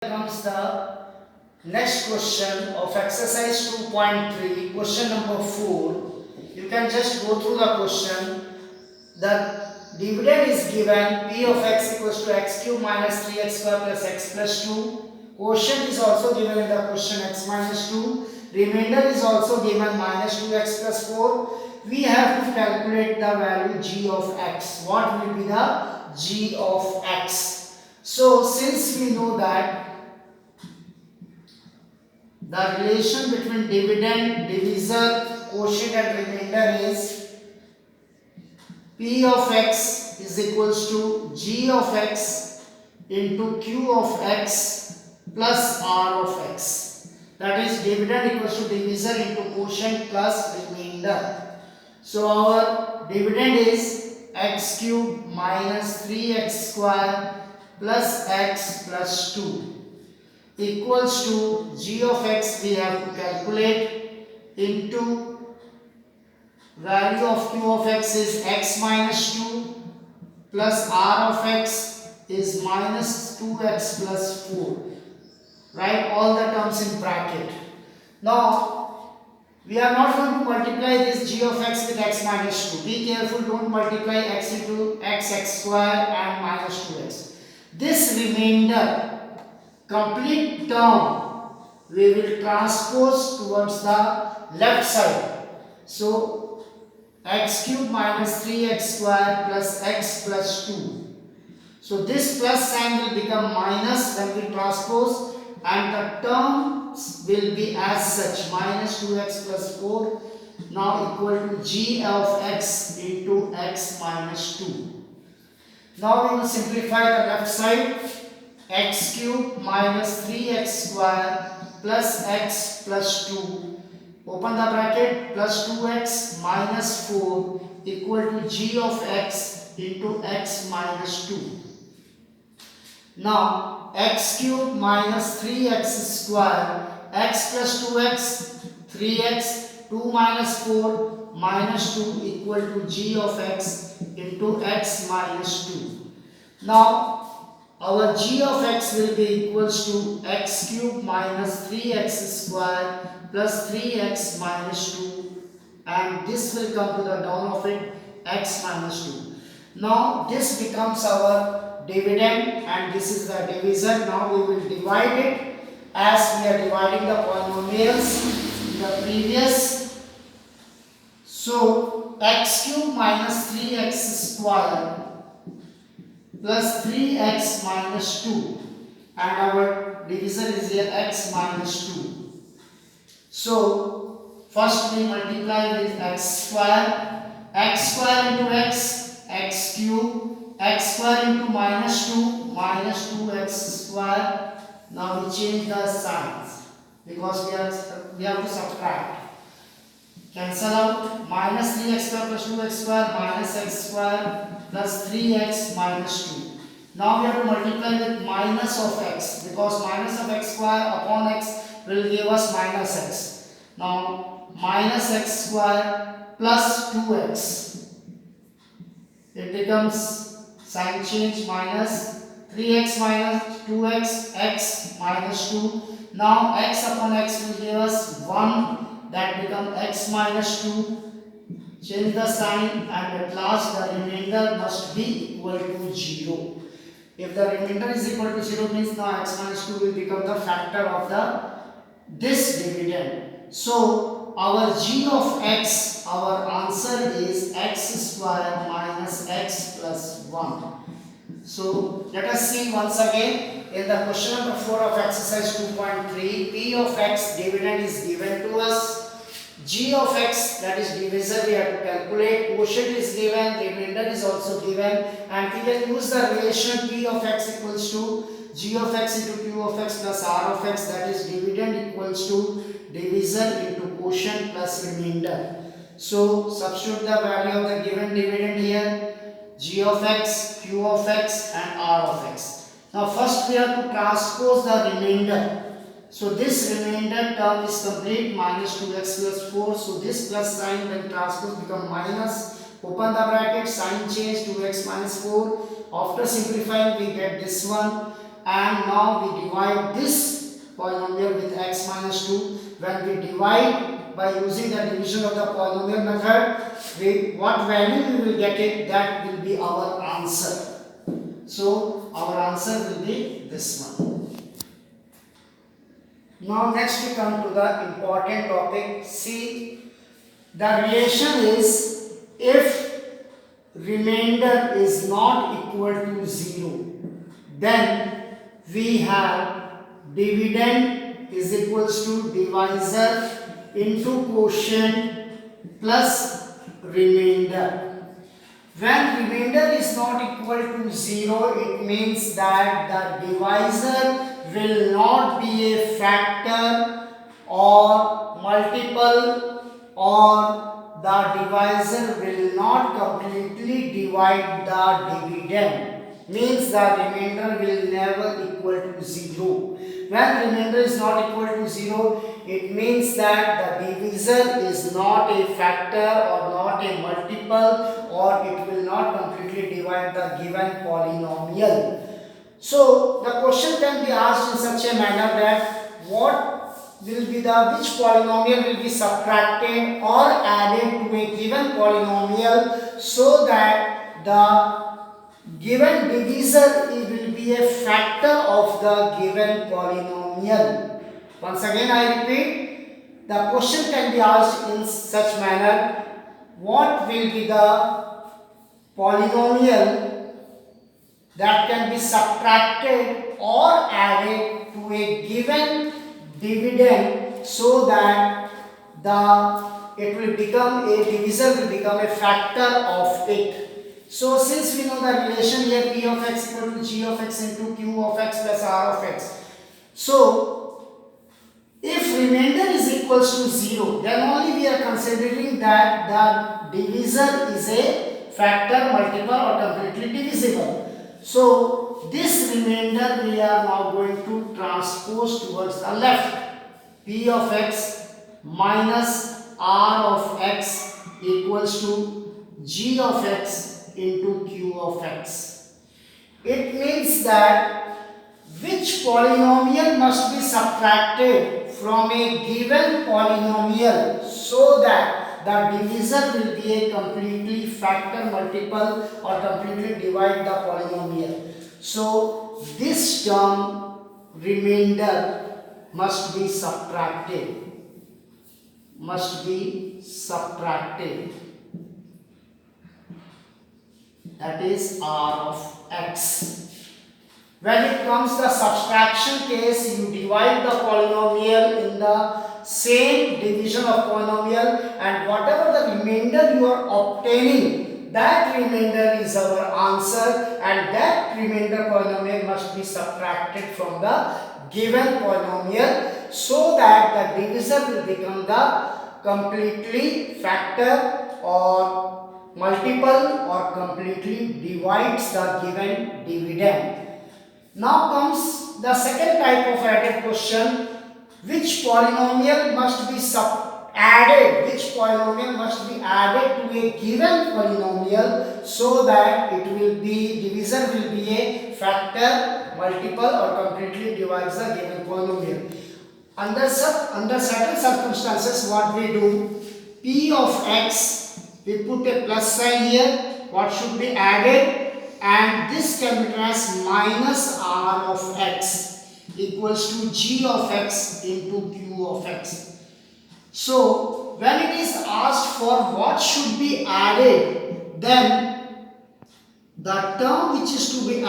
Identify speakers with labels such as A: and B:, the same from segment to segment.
A: Comes the next question of exercise 2.3, question number 4. You can just go through the question. The dividend is given p of x equals to x cube minus 3x square plus x plus 2. Quotient is also given in the question x minus 2. Remainder is also given minus 2x plus 4. We have to calculate the value g of x. What will be the g of x? So since we know that the relation between dividend, divisor, quotient and remainder is p of x is equals to g of x into q of x plus r of x. That is dividend equals to divisor into quotient plus remainder. So our dividend is x cube minus 3x square plus x plus 2 equals to g of x we have to calculate into value of q of x is x minus 2 plus r of x is minus 2x plus 4. Write all the terms in bracket. Now we are not going to multiply this g of x with x minus 2. Be careful, don't multiply x into x square and minus 2x. This remainder complete term we will transpose towards the left side. So x cube minus 3x square plus x plus 2. So this plus sign will become minus when we transpose, and the terms will be as such minus 2x plus 4 now equal to g of x into x minus 2. Now we will simplify the left side. X cube minus 3x square plus x plus 2, open the bracket, plus 2x minus 4 equal to g of x into x minus 2. Now x cube minus 3x square, x plus 2x, 3x, 2 minus 4 minus 2 equal to g of x into x minus 2. Now our g of x will be equals to x cube minus 3x square plus 3x minus 2, and this will come to the down of it x minus 2. Now this becomes our dividend and this is the divisor. Now we will divide it as we are dividing the polynomials in the previous. So x cube minus 3x square plus 3x minus 2, and our divisor is here x minus 2. So first we multiply with x square into x cube, x square into minus 2, minus 2x square. Now we change the signs because we have to subtract. Cancel out, minus 3x square plus 2x square minus x square plus 3x minus 2. Now we have to multiply with minus of x because minus of x square upon x will give us minus x. Now minus x square plus 2x. It becomes sign change minus 3x minus 2x, x minus 2. Now x upon x will give us 1. That become x minus 2. Change the sign, and at last the remainder must be equal to 0. If the remainder is equal to 0 means now x minus 2 will become the factor of this dividend. So our g of x, our answer is x square minus x plus 1. So let us see once again. In the question number 4 of exercise 2.3, p of x dividend is given to us. G of x, that is divisor, we have to calculate. Quotient is given, remainder is also given, and we can use the relation p of x equals to g of x into q of x plus r of x, that is dividend equals to divisor into quotient plus remainder. So substitute the value of the given dividend here, g of x, q of x and r of x. Now first we have to transpose the remainder. So this remainder term is complete, minus 2x plus 4. So this plus sign when transpose become minus. Open the bracket, sign change, 2x minus 4. After simplifying we get this one. and now we divide this polynomial with x minus 2. When we divide by using the division of the polynomial method, what value we will get it, that will be our answer. So our answer will be this one. Now next we come to the important topic. See, the relation is if remainder is not equal to 0, then we have dividend is equals to divisor into quotient plus remainder. When remainder is not equal to 0, it means that the divisor will not be a factor or multiple, or the divisor will not completely divide the dividend. Means the remainder will never equal to 0. When remainder is not equal to 0, it means that the divisor is not a factor or not a multiple, or it will not completely divide the given polynomial. So the question can be asked in such a manner that which polynomial will be subtracted or added to a given polynomial so that the given divisor will be a factor of the given polynomial. Once again I repeat, the question can be asked in such manner: what will be the polynomial that can be subtracted or added to a given dividend so that it will become a divisor, will become a factor of it. So since we know the relation here, p of x equal to g of x into q of x plus r of x. So if remainder is equals to 0, then only we are considering that the divisor is a factor, multiple, or completely divisible. So this remainder we are now going to transpose towards the left. P of x minus r of x equals to g of x into q of x. It means that which polynomial must be subtracted from a given polynomial so that the divisor will be a completely factor, multiple, or completely divide the polynomial. So this term remainder must be subtracted. That is r of x. When it comes the subtraction case, you divide the polynomial in the same division of polynomial, and whatever the remainder you are obtaining, that remainder is our answer, and that remainder polynomial must be subtracted from the given polynomial so that the divisor will become the completely factor or multiple or completely divides the given dividend. Now comes the second type of added question: which polynomial must be added? Which polynomial must be added to a given polynomial so that it will be divisor will be a factor, multiple, or completely divides the given polynomial? Under certain circumstances, what we do? P of x, we put a plus sign here. What should be added? And this can be written as minus r of x equals to g of x into q of x. So when it is asked for what should be added, then the term which is to be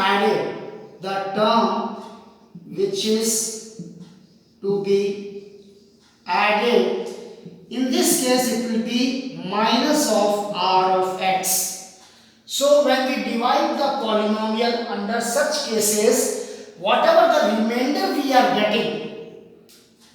A: added, in this case it will be minus of r of x. So when we divide the polynomial under such cases, whatever the remainder we are getting,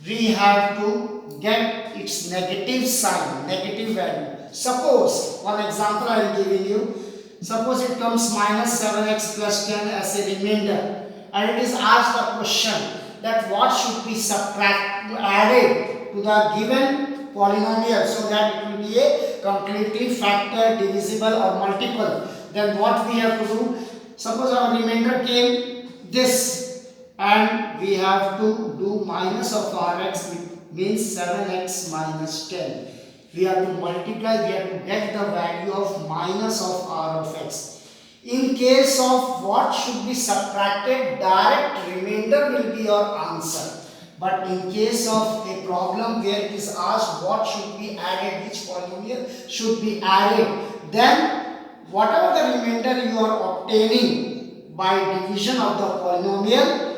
A: we have to get its negative sign, negative value. Suppose, one example I am giving you. Suppose it comes minus 7x plus 10 as a remainder, and it is asked the question that what should be added to the given polynomial so that it will be a completely factor, divisible, or multiple. Then what we have to do? Suppose our remainder came this, and we have to do minus of Rx, which means 7x minus 10. We have to multiply, we have to get the value of minus of R of x. In case of what should be subtracted, direct remainder will be your answer. But in case of a problem where it is asked what should be added, which polynomial should be added, then whatever the remainder you are obtaining by division of the polynomial,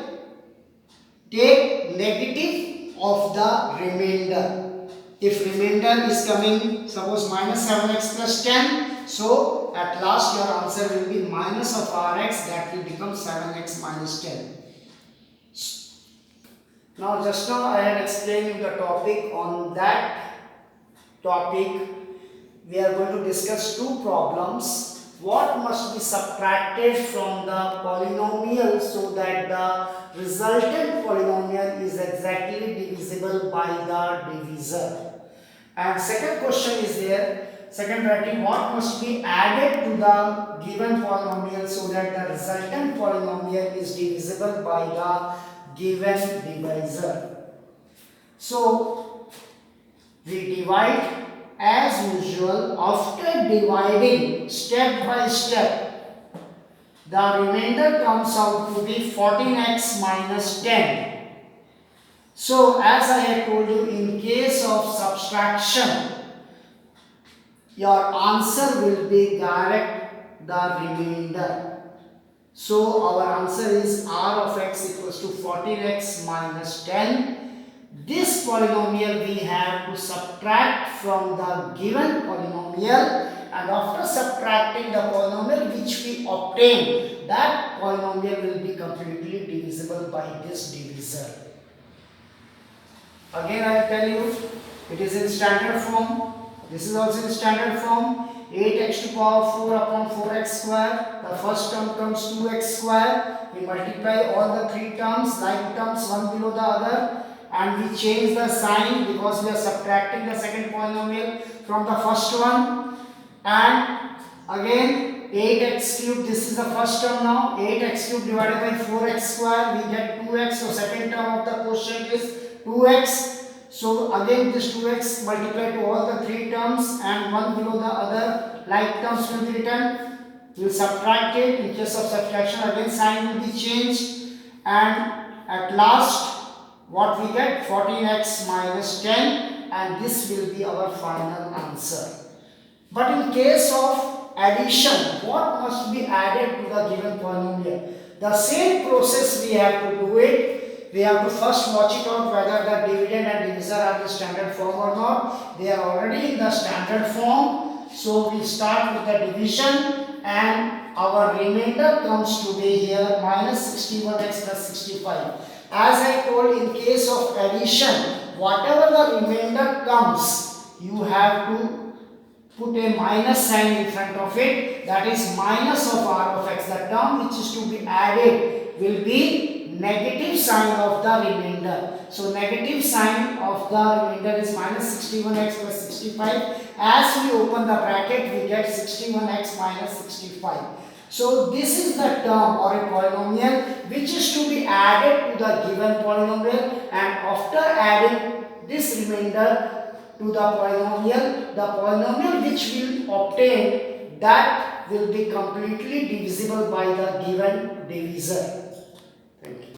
A: take negative of the remainder. If remainder is coming, suppose minus 7x plus 10, so at last your answer will be minus of Rx, that will become 7x minus 10. Now just now I had explained you the topic. On that topic we are going to discuss two problems. What must be subtracted from the polynomial so that the resultant polynomial is exactly divisible by the divisor. And second question is there, second writing, what must be added to the given polynomial so that the resultant polynomial is divisible by the given divisor. So we divide as usual. After dividing step by step, the remainder comes out to be 14x minus 10. So as I have told you, in case of subtraction, your answer will be direct the remainder. So our answer is R of x equals to 14x minus 10. This polynomial we have to subtract from the given polynomial, and after subtracting the polynomial which we obtain, that polynomial will be completely divisible by this divisor. Again I will tell you, it is in standard form. This is also in standard form. 8x to the power 4 upon 4x square. The first term comes 2x square. We multiply all the three terms, like terms one below the other, and we change the sign because we are subtracting the second polynomial from the first one. And again 8x cubed, this is the first term now. 8x cubed divided by 4x square, we get 2x. So second term of the quotient is 2x. So again this 2x multiplied to all the three terms, and one below the other like terms will be written. We will subtract it. In case of subtraction, again sign will be changed, and at last what we get, 14x minus 10, and this will be our final answer. But in case of addition, what must be added to the given polynomial? The same process we have to do it. We have to first watch it out whether the dividend and divisor are in standard form or not. They are already in the standard form. So we start with the division, and our remainder comes to be here minus 61x plus 65. As I told, in case of addition, whatever the remainder comes, you have to put a minus sign in front of it. That is minus of R of x. The term which is to be added will be negative sign of the remainder. So negative sign of the remainder is minus 61x plus 65. As we open the bracket, we get 61x minus 65. So this is the term or a polynomial which is to be added to the given polynomial, and after adding this remainder to the polynomial which will obtain, that will be completely divisible by the given divisor.